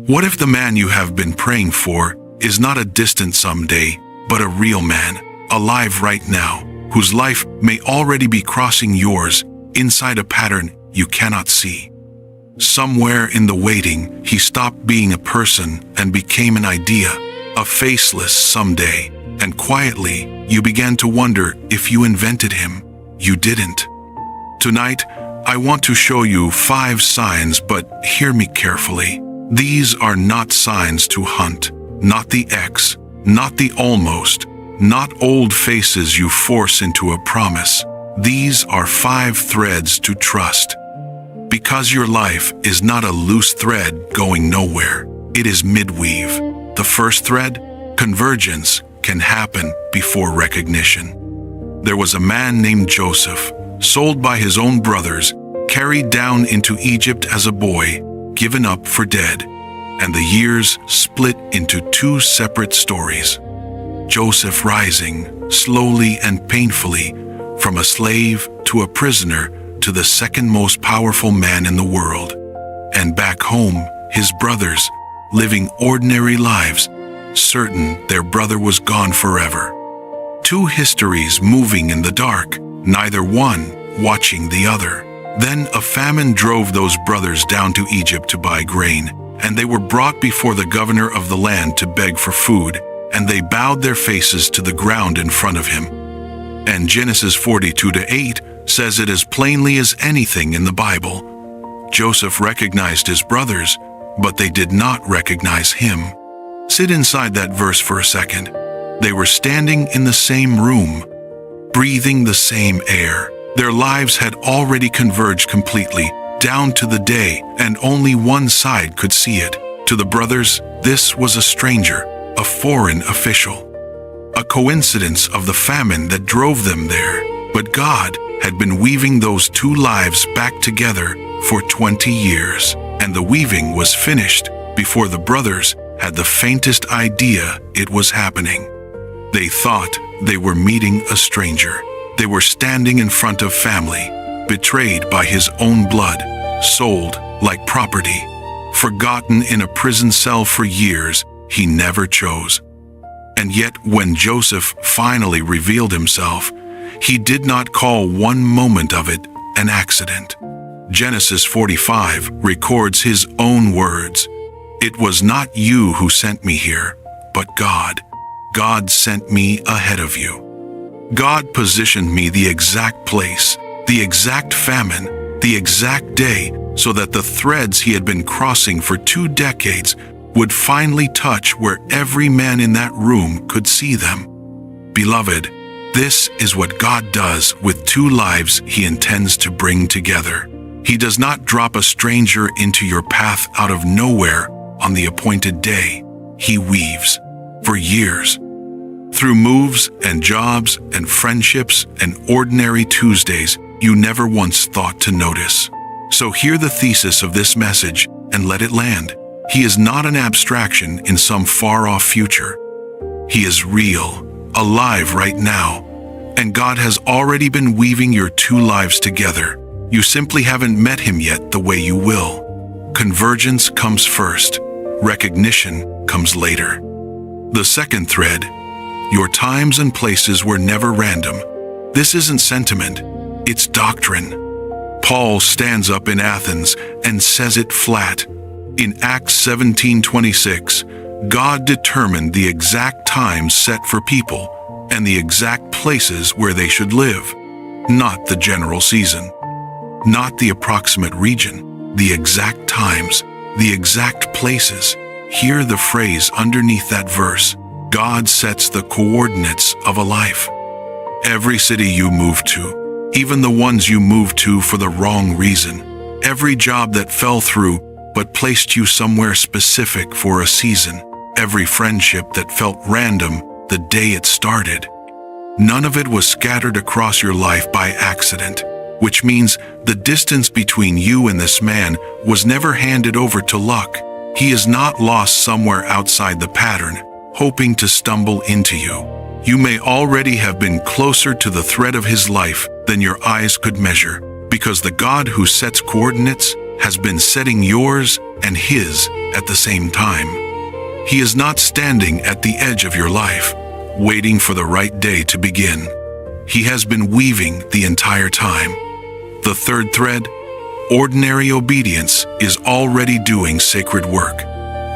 What if the man you have been praying for is not a distant someday, but a real man, alive right now, whose life may already be crossing yours inside a pattern you cannot see? Somewhere in the waiting, he stopped being a person and became an idea, a faceless someday, and quietly, you began to wonder if you invented him. You didn't. Tonight, I want to show you 5 signs, but hear me carefully. These are not signs to hunt, not the X, not the almost, not old faces you force into a promise. These are 5 threads to trust. Because your life is not a loose thread going nowhere. It is midweave. The first thread, convergence, can happen before recognition. There was a man named Joseph, sold by his own brothers, carried down into Egypt as a boy, given up for dead, and the years split into 2 separate stories. Joseph rising, slowly and painfully, from a slave to a prisoner to the second most powerful man in the world. And back home, his brothers, living ordinary lives, certain their brother was gone forever. 2 histories moving in the dark, neither one watching the other. Then a famine drove those brothers down to Egypt to buy grain, and they were brought before the governor of the land to beg for food, and they bowed their faces to the ground in front of him. And Genesis 42:8 says it as plainly as anything in the Bible. Joseph recognized his brothers, but they did not recognize him. Sit inside that verse for a second. They were standing in the same room, breathing the same air. Their lives had already converged completely, down to the day, and only one side could see it. To the brothers, this was a stranger, a foreign official. A coincidence of the famine that drove them there. But God had been weaving those 2 lives back together for 20 years, and the weaving was finished before the brothers had the faintest idea it was happening. They thought they were meeting a stranger. They were standing in front of family, betrayed by his own blood, sold like property, forgotten in a prison cell for years he never chose. And yet when Joseph finally revealed himself, he did not call one moment of it an accident. Genesis 45 records his own words. It was not you who sent me here, but God. God sent me ahead of you. God positioned me the exact place, the exact famine, the exact day, so that the threads he had been crossing for 2 decades would finally touch where every man in that room could see them. Beloved, this is what God does with 2 lives he intends to bring together. He does not drop a stranger into your path out of nowhere on the appointed day. He weaves for years. Through moves and jobs and friendships and ordinary Tuesdays you never once thought to notice. So hear the thesis of this message and let it land. He is not an abstraction in some far-off future. He is real, alive right now, and God has already been weaving your 2 lives together. You simply haven't met him yet the way you will. Convergence comes first. Recognition comes later. The second thread, your times and places were never random. This isn't sentiment, it's doctrine. Paul stands up in Athens and says it flat. In Acts 17:26, God determined the exact times set for people and the exact places where they should live, not the general season, not the approximate region, the exact times, the exact places. Hear the phrase underneath that verse. God sets the coordinates of a life. Every city you move to, even the ones you moved to for the wrong reason, every job that fell through but placed you somewhere specific for a season, every friendship that felt random the day it started. None of it was scattered across your life by accident, which means the distance between you and this man was never handed over to luck. He is not lost somewhere outside the pattern, hoping to stumble into you. You may already have been closer to the thread of his life than your eyes could measure, because the God who sets coordinates has been setting yours and his at the same time. He is not standing at the edge of your life, waiting for the right day to begin. He has been weaving the entire time. The third thread, ordinary obedience, is already doing sacred work.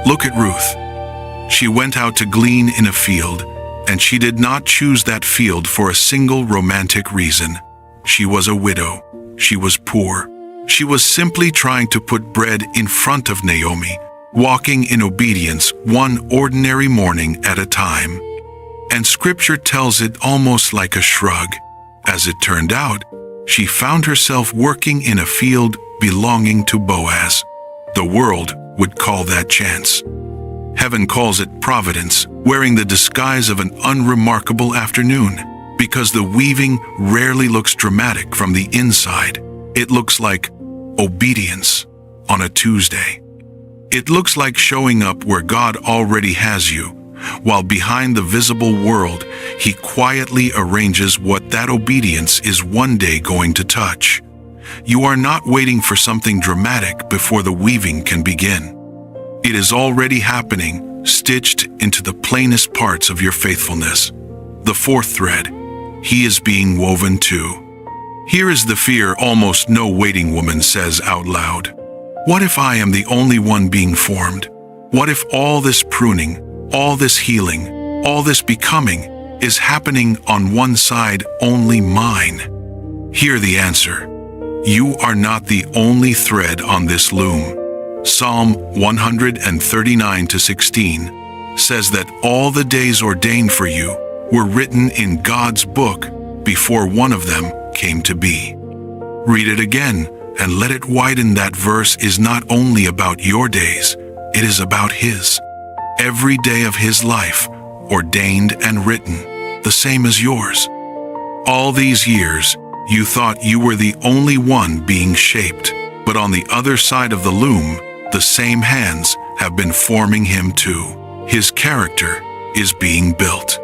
Look at Ruth. She went out to glean in a field, and she did not choose that field for a single romantic reason. She was a widow. She was poor. She was simply trying to put bread in front of Naomi, walking in obedience one ordinary morning at a time. And Scripture tells it almost like a shrug. As it turned out, she found herself working in a field belonging to Boaz. The world would call that chance. Heaven calls it providence, wearing the disguise of an unremarkable afternoon, because the weaving rarely looks dramatic from the inside. It looks like obedience on a Tuesday. It looks like showing up where God already has you, while behind the visible world, He quietly arranges what that obedience is one day going to touch. You are not waiting for something dramatic before the weaving can begin. It is already happening, stitched into the plainest parts of your faithfulness. The fourth thread, He is being woven too. Here is the fear almost no waiting woman says out loud. What if I am the only one being formed? What if all this pruning, all this healing, all this becoming is happening on one side, only mine? Hear the answer. You are not the only thread on this loom. Psalm 139:16 says that all the days ordained for you were written in God's book before one of them came to be. Read it again and let it widen. That verse is not only about your days, it is about His. Every day of His life, ordained and written, the same as yours. All these years, you thought you were the only one being shaped, but on the other side of the loom, the same hands have been forming Him too. His character is being built.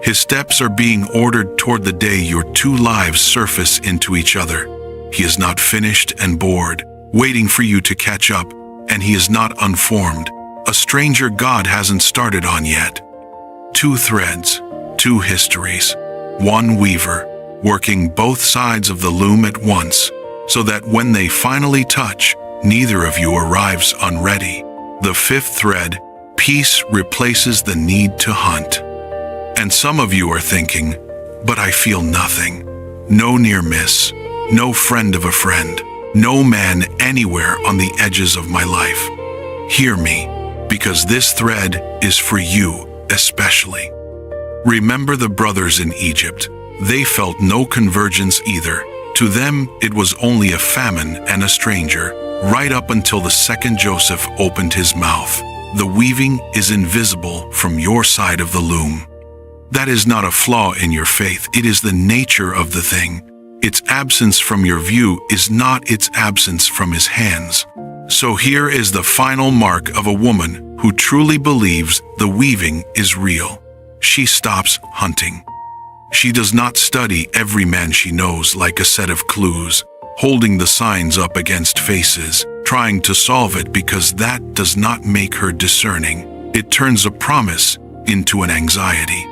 His steps are being ordered toward the day your two lives surface into each other. He is not finished and bored, waiting for you to catch up, and He is not unformed, a stranger God hasn't started on yet. Two threads, two histories, one weaver, working both sides of the loom at once, so that when they finally touch, neither of you arrives unready. The fifth thread, peace replaces the need to hunt. And some of you are thinking, but I feel nothing. No near miss, no friend of a friend, no man anywhere on the edges of my life. Hear me, because this thread is for you especially. Remember the brothers in Egypt. They felt no convergence either. To them, it was only a famine and a stranger, right up until the second Joseph opened his mouth. The weaving is invisible from your side of the loom. That is not a flaw in your faith, it is the nature of the thing. Its absence from your view is not its absence from His hands. So here is the final mark of a woman who truly believes the weaving is real. She stops hunting. She does not study every man she knows like a set of clues, holding the signs up against faces, trying to solve it, because that does not make her discerning. It turns a promise into an anxiety.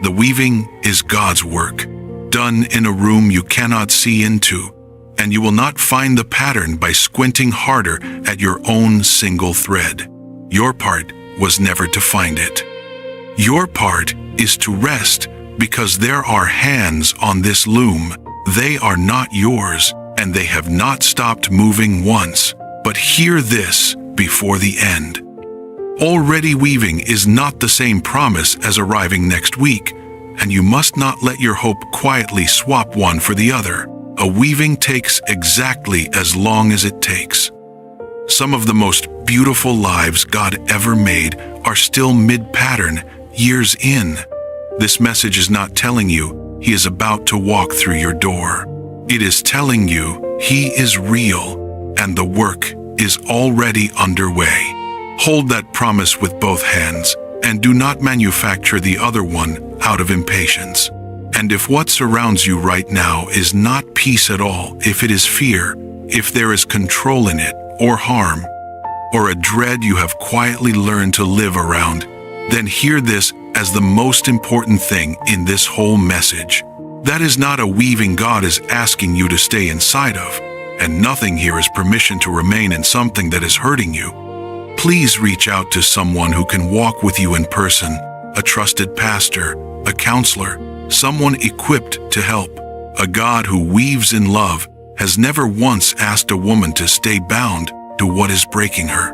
The weaving is God's work, done in a room you cannot see into, and you will not find the pattern by squinting harder at your own single thread. Your part was never to find it. Your part is to rest, because there are hands on this loom. They are not yours, and they have not stopped moving once. But hear this before the end. Already weaving is not the same promise as arriving next week, and you must not let your hope quietly swap one for the other. A weaving takes exactly as long as it takes. Some of the most beautiful lives God ever made are still mid-pattern, years in. This message is not telling you He is about to walk through your door. It is telling you He is real, and the work is already underway. Hold that promise with both hands, and do not manufacture the other one out of impatience. And if what surrounds you right now is not peace at all, if it is fear, If there is control in it, or harm, or a dread you have quietly learned to live around, then hear this as the most important thing in this whole message. That is not a weaving God is asking you to stay inside of, and nothing here is permission to remain in something that is hurting you. Please reach out to someone who can walk with you in person, a trusted pastor, a counselor, someone equipped to help. A God who weaves in love has never once asked a woman to stay bound to what is breaking her.